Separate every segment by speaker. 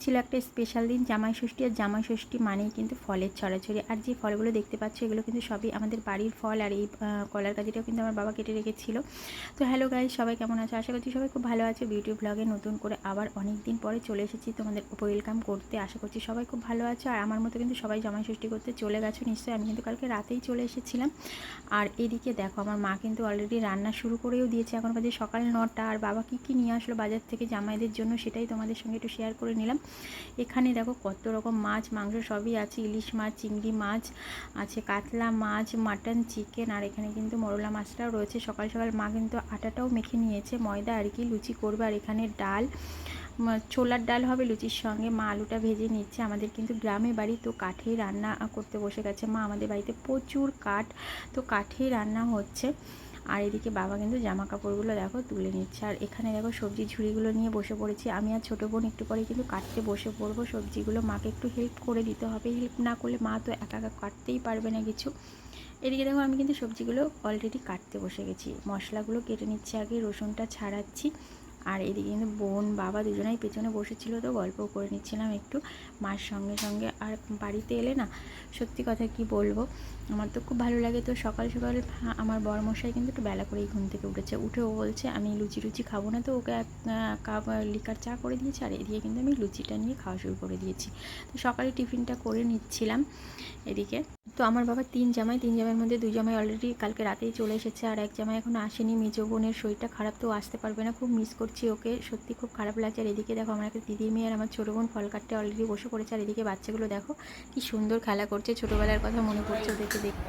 Speaker 1: ছিল একটা স্পেশাল দিন, জামাই ষষ্ঠী। আর জামাই ষষ্ঠী মানেই কিন্তু ফলের ছড়াছড়ি। আর যে ফলগুলো দেখতে পাচ্ছ এগুলো কিন্তু সবই আমাদের বাড়ির ফল। আর এই কলার কাজিটাও কিন্তু আমার বাবা কেটে রেখেছিল। তো হ্যালো গাইজ, সবাই কেমন আছে? আশা করছি সবাই খুব ভালো আছে। বিউটি ব্লগে নতুন করে আবার অনেক দিন পরে চলে এসেছি তোমাদের ওয়েলকাম করতে। আশা করছি সবাই খুব ভালো আছে। আর আমার মতো কিন্তু সবাই জামাই ষষ্ঠী করতে চলে গেছো নিশ্চয়ই। আমি কিন্তু কালকে রাতেই চলে এসেছিলাম। আর এদিকে দেখো আমার মা কিন্তু অলরেডি রান্না শুরু করেও দিয়েছে। এখন বাজে সকাল 9টা। আর বাবা কী নিয়ে আসলো বাজার থেকে জামাইদের জন্য সেটাই তোমাদের সঙ্গে একটু শেয়ার করে নিলাম। এখানে দেখো কত রকম মাছ মাংস সবই আছে। ইলিশ মাছ, চিংড়ি মাছ আছে, কাতলা মাছ, মাটন, চিকেন। আর এখানে কিন্তু মরলা মাছটাও রয়েছে। সকাল সকাল মা কিন্তু আটাটাও মেখে নিয়েছে, ময়দা আর কি, লুচি করবে। আর এখানে ডাল, ছোলার ডাল হবে লুচির সঙ্গে। মা আলুটা ভেজে নিচ্ছে। আমাদের কিন্তু গ্রামে বাড়ি, তো কাঠেই রান্না করতে বসে গেছে মা। আমাদের বাড়িতে প্রচুর কাঠ, তো কাঠেই রান্না হচ্ছে। আর এদিকে বাবা কিন্তু জামা কাপড়গুলো দেখো তুলে নিচ্ছে। আর এখানে দেখো সবজি ঝুড়িগুলো নিয়ে বসে পড়েছি আমি আর ছোটো বোন। একটু পরে কিন্তু কাটতে বসে পড়বো সবজিগুলো। মাকে একটু হেল্প করে দিতে হবে, হেল্প না করলে মা তো একা একা কাটতেই পারবে না কিছু। এদিকে দেখো আমি কিন্তু সবজিগুলো অলরেডি কাটতে বসে গেছি। মশলাগুলো কেটে নিচ্ছে আগে, রসুনটা ছাড়াচ্ছি। আর এদিকে কিন্তু বোন বাবা দুজনেই পেছনে বসেছিল, তো গল্পও করে নিচ্ছিলাম একটু মার সঙ্গে সঙ্গে। আর বাড়িতে এলে না সত্যি কথা কি বলবো, আমার তো খুব ভালো লাগে। তো সকাল সকাল আমার বরমশাই কিন্তু একটু বেলা করেই ঘুম থেকে উঠেছে। উঠে ও বলছে আমি লুচি খাবো না, তো ওকে এক কাপ লিকার চা করে দিয়েছি। আর এদিকে কিন্তু আমি লুচিটা নিয়ে খাওয়া শুরু করে দিয়েছি। তো সকালে টিফিনটা করে নিচ্ছিলাম এদিকে। তো আমার বাবা তিন জামাইয়ের মধ্যে 2 জামাই অলরেডি কালকে রাতেই চলে এসেছে। আর এক জামাই এখনো আসেনি, মেজো বোনের শরীরটা খারাপ, তো আসতে পারবে না। খুব মিস করছি ওকে, সত্যি খুব খারাপ লাগছে। আর এদিকে দেখো আমার একটা দিদির মেয়ে আর আমার ছোটো বোন ফল কাটতে অলরেডি বসে পড়েছে। আর এদিকে বাচ্চাগুলো দেখো কি সুন্দর খেলা করছে, ছোটোবেলার কথা মনে পড়ছে ওদেরকে দেখে।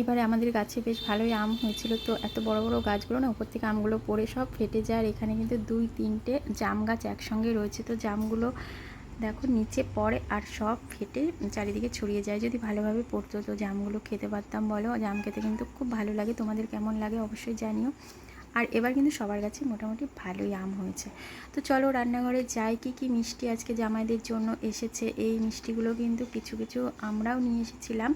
Speaker 1: এবারে আমাদের গাছে বেশ ভালোই আম হয়েছিল। তো এত বড় বড় গাছগুলো না, উপর থেকে আমগুলো পড়ে সব ফেটে যায়। আর এখানে কিন্তু 2-3টে জাম গাছ একসঙ্গে রয়েছে, তো জামগুলো দেখো নিচে পড়ে আর সব ফেটে চারিদিকে ছড়িয়ে যায়। যদি ভালোভাবে পড়তো তো জামগুলো খেতে পারতাম। বলো, জাম খেতে কিন্তু খুব ভালো লাগে। তোমাদের কেমন লাগে অবশ্যই জানিও। আর এবার কিন্তু সবার কাছে মোটামুটি ভালোই আম হয়েছে। তো চলো রান্নাঘরে যাই। কি মিষ্টি আজকে জামাইদের জন্য এসেছে। এই মিষ্টিগুলো কিন্তু কিছু কিছু আমরাও নিয়ে এসেছিলাম,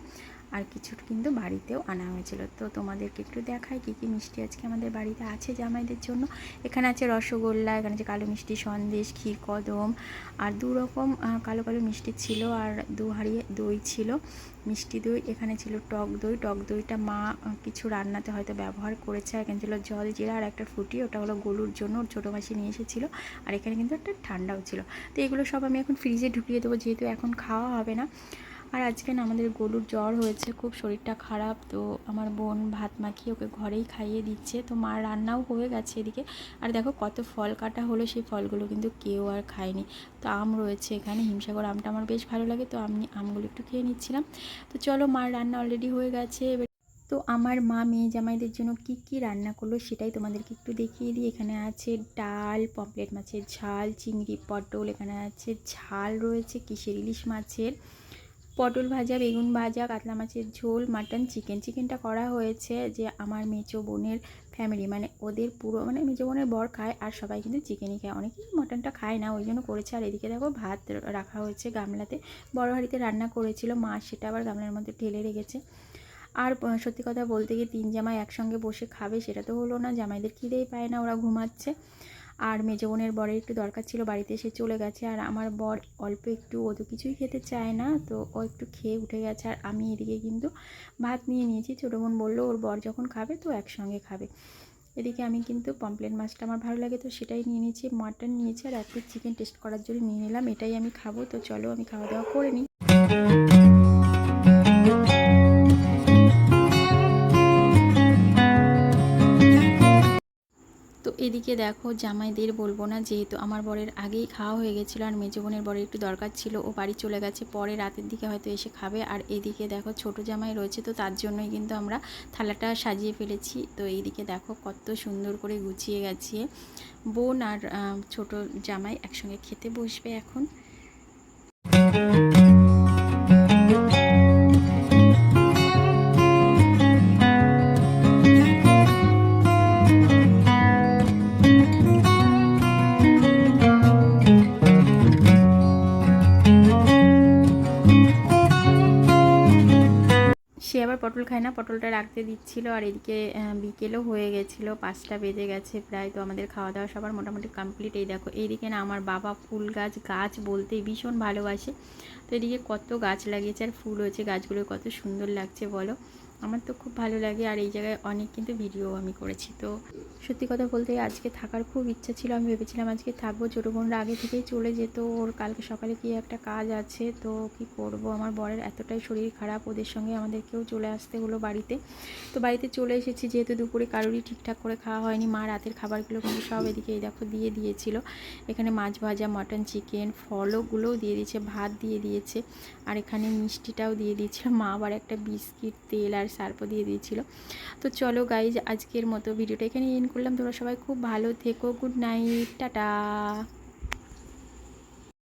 Speaker 1: আর কিছু কিন্তু বাড়িতেও আনা হয়েছিল। তো তোমাদেরকে একটু দেখাই কি মিষ্টি আজকে আমাদের বাড়িতে আছে জামাইদের জন্য। এখানে আছে রসগোল্লা, এখানে আছে কালো মিষ্টি, সন্দেশ, ক্ষীর কদম, আর 2 রকম কালো কালো মিষ্টি ছিল। আর 2 হাঁড়ি দই ছিল, মিষ্টি দই। এখানে ছিল টক দইটা মা কিছু রান্নাতে হয়তো ব্যবহার করেছে। এখানে ছিল জল জিরা আর একটা ফুটি, ওটা হলো গলুর জন্য, ওর ছোটো মাসি নিয়ে এসেছিলো। আর এখানে কিন্তু একটা ঠান্ডাও ছিল। তো এগুলো সব আমি এখন ফ্রিজে ঢুকিয়ে দেবো, যেহেতু এখন খাওয়া হবে না। আর আজকে না আমাদের গলুর জ্বর হয়েছে, খুব শরীরটা খারাপ। তো আমার বোন ভাত মাখিয়ে ওকে ঘরেই খাইয়ে দিচ্ছে। তো মার রান্নাও হয়ে গেছে এদিকে। আর দেখো কত ফল কাটা হলো, সেই ফলগুলো কিন্তু কেউ আর খায়নি। তো আম রয়েছে এখানে, হিমসাগর আমটা আমার বেশ ভালো লাগে, তো আমি আমগুলো একটু খেয়ে নিচ্ছিলাম। তো চলো, মার রান্না অলরেডি হয়ে গেছে। তো আমার মা মেয়ে জামাইদের জন্য কি রান্না করলো সেটাই তোমাদেরকে একটু দেখিয়ে দিই। এখানে আছে ডাল, পমফ্রেট মাছের ঝাল, চিংড়ি পটল, এখানে আছে ঝাল রয়েছে কিসের ইলিশ মাছের, পটল ভাজা, বেগুন ভাজা, কাতলা মাছের ঝোল, মাটন, চিকেনটা করা হয়েছে যে আমার মেজো বোনের ফ্যামিলি, মানে ওদের পুরো, মানে মেজো বোনের বর খায় আর সবাই কিন্তু চিকেনই খায়, অনেকেই মটনটা খায় না, ওই জন্য করেছে। আর এদিকে দেখো ভাত রাখা হয়েছে গামলাতে, বড় হাঁড়িতে রান্না করেছিল মা, সেটা আবার গামলার মধ্যে ঢেলে রেখেছে। আর সত্যি কথা বলতে গিয়ে 3 জামাই একসঙ্গে বসে খাবে সেটা তো হলো না, জামাইদের খিদেই পায় না, ওরা ঘুমাচ্ছে। আর মেজো বোনের বরের একটু দরকার ছিল, বাড়িতে এসে চলে গেছে। আর আমার বর অল্প একটু, ও তো কিছুই খেতে চায় না, তো ও একটু খেয়ে উঠে গেছে। আর আমি এদিকে কিন্তু ভাত নিয়ে নিয়েছি। ছোটো বোন বললো ওর বর যখন খাবে তো একসঙ্গে খাবে। এদিকে আমি কিন্তু পমফ্রেট মাছটা আমার ভালো লাগে, তো সেটাই নিয়ে নিয়েছি। মাটন নিয়েছি আর একটু চিকেন টেস্ট করার জন্য নিয়ে নিলাম, এটাই আমি খাবো। তো চলো আমি খাওয়া দাওয়া করে নিই। তো এদিকে দেখো জামাইদের বলবো না, যেহেতু আমার বরের আগেই খাওয়া হয়ে গেছিলো। আর মেজো বোনের বরের একটু দরকার ছিল, ও বাড়ি চলে গেছে, পরে রাতের দিকে হয়তো এসে খাবে। আর এদিকে দেখো ছোট জামাই রয়েছে, তো তার জন্যই কিন্তু আমরা থালাটা সাজিয়ে ফেলেছি। তো এইদিকে দেখো কত সুন্দর করে গুছিয়ে গেছে। বোন আর ছোট জামাই একসঙ্গে খেতে বসবে এখন। সে আবার পটল খায় না, পটলটা রাখতে দিচ্ছিল। আর এদিকে বিকেলও হয়ে গেছিলো, 5টা বেজে গেছে প্রায়। তো আমাদের খাওয়া দাওয়া সবার মোটামুটি কমপ্লিট। এই দেখো এইদিকে না আমার বাবা ফুল গাছ বলতেই ভীষণ ভালোবাসে। তো এদিকে কত গাছ লাগিয়েছে আর ফুল হয়েছে, গাছগুলো কত সুন্দর লাগছে বলো, আমার তো খুব ভালো লাগে। আর এই জায়গায় অনেক কিন্তু ভিডিও আমি করেছি। তো সত্যি কথা বলতে আজকে থাকার খুব ইচ্ছা ছিল, আমি ভেবেছিলাম আজকে থাকবো। ছোটো বোনরা আগে থেকেই চলে যেত, ওর কালকে সকালে কি একটা কাজ আছে, তো কি করব, আমার বরের এতটাই শরীর খারাপ, ওদের সঙ্গে আমাদেরকেও চলে আসতে হলো বাড়িতে। তো বাড়িতে চলে এসেছি, যেহেতু দুপুরে কারোরই ঠিকঠাক করে খাওয়া হয়নি। মা রাতের খাবারগুলো কিন্তু সব এদিকে এই দেখো দিয়ে দিয়েছিল। এখানে মাছ ভাজা, মটন, চিকেন, ফলগুলোও দিয়ে দিয়েছে, ভাত দিয়ে দিয়েছে, আর এখানে মিষ্টিটাও দিয়ে দিয়েছিল। মা আবার একটা বিস্কিট, তেল আর সার্পও দিয়ে দিয়েছিল। তো চলো গাইজ, আজকের মতো ভিডিওটা এখানে এন্ড করলাম। তোমরা সবাই খুব ভালো থেকো, গুড নাইট, টাটা।